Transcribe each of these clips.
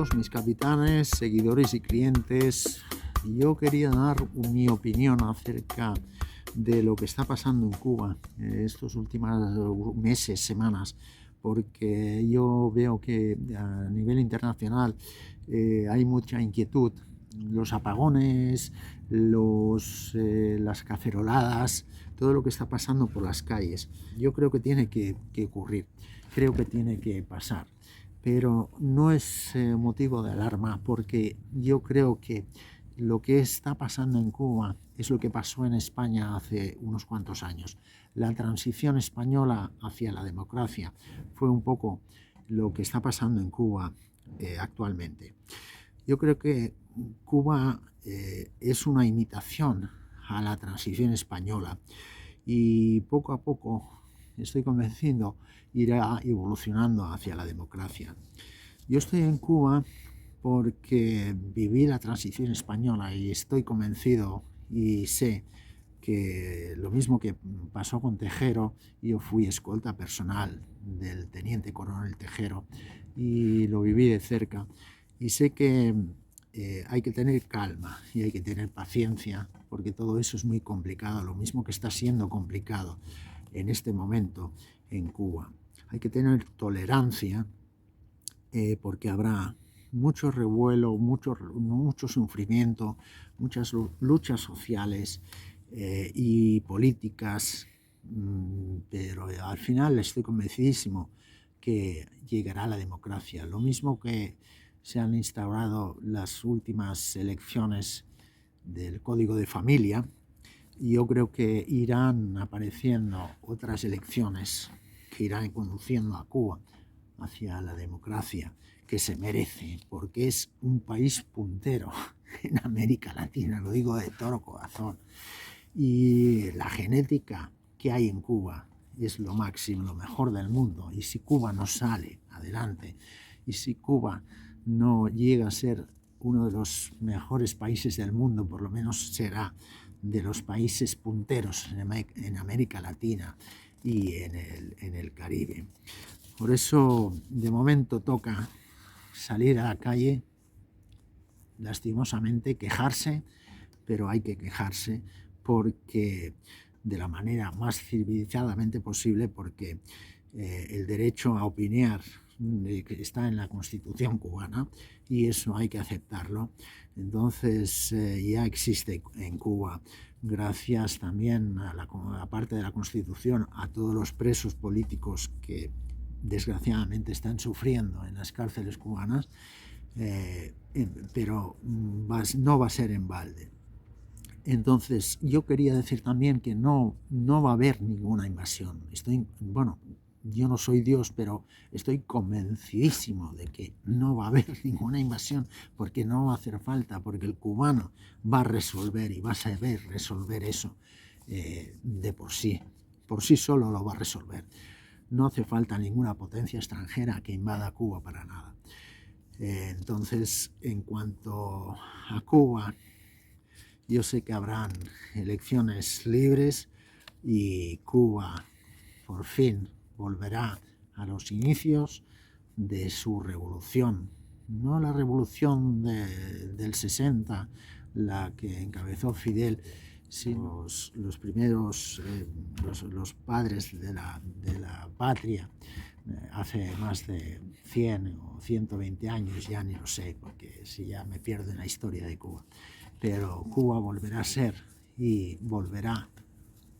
todos mis capitanes, seguidores y clientes. Yo quería dar mi opinión acerca de lo que está pasando en Cuba estos últimos meses, semanas, porque yo veo que a nivel internacional hay mucha inquietud. Los apagones, las caceroladas, todo lo que está pasando por las calles. Yo creo que tiene que ocurrir, creo que tiene que pasar, pero no es motivo de alarma, porque yo creo que lo que está pasando en Cuba es lo que pasó en España hace unos cuantos años. La transición española hacia la democracia fue un poco lo que está pasando en Cuba actualmente. Yo creo que Cuba es una imitación a la transición española y poco a poco, estoy convencido, irá evolucionando hacia la democracia. Yo estoy en Cuba porque viví la transición española y estoy convencido y sé que lo mismo que pasó con Tejero, yo fui escolta personal del teniente coronel Tejero y lo viví de cerca, y sé que hay que tener calma y hay que tener paciencia, porque todo eso es muy complicado, lo mismo que está siendo complicado en este momento en Cuba. Hay que tener tolerancia porque habrá mucho revuelo, mucho sufrimiento, muchas luchas sociales y políticas, pero al final estoy convencidísimo que llegará la democracia. Lo mismo que se han instaurado las últimas elecciones del Código de Familia, yo creo que irán apareciendo otras elecciones que irán conduciendo a Cuba hacia la democracia que se merece, porque es un país puntero en América Latina, lo digo de todo corazón. Y la genética que hay en Cuba es lo máximo, lo mejor del mundo. Y si Cuba no sale adelante, y si Cuba no llega a ser uno de los mejores países del mundo, por lo menos será de los países punteros en América Latina y en el Caribe. Por eso, de momento, toca salir a la calle, lastimosamente, quejarse, pero hay que quejarse porque de la manera más civilizadamente posible, porque el derecho a opinar está en la Constitución cubana y eso hay que aceptarlo. Entonces ya existe en Cuba, gracias también a la parte de la Constitución, a todos los presos políticos que desgraciadamente están sufriendo en las cárceles cubanas, pero no va a ser en balde. Entonces, yo quería decir también que no va a haber ninguna invasión. Yo no soy Dios, pero estoy convencidísimo de que no va a haber ninguna invasión, porque no va a hacer falta, porque el cubano va a resolver y va a saber resolver eso de por sí solo lo va a resolver. No hace falta ninguna potencia extranjera que invada Cuba para nada. Entonces, en cuanto a Cuba, yo sé que habrán elecciones libres y Cuba por fin volverá a los inicios de su revolución. No la revolución del 60, la que encabezó Fidel, sino los primeros, los padres de la patria, hace más de 100 o 120 años, ya ni lo sé, porque si ya me pierdo en la historia de Cuba. Pero Cuba volverá a ser y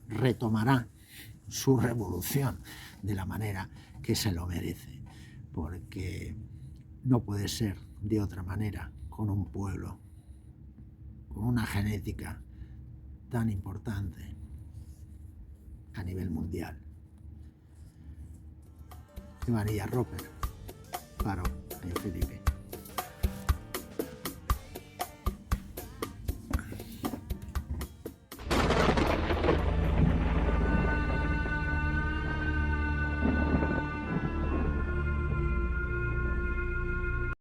retomará su revolución de la manera que se lo merece, porque no puede ser de otra manera con un pueblo con una genética tan importante a nivel mundial. Evanilla Roper, Faro, Felipe.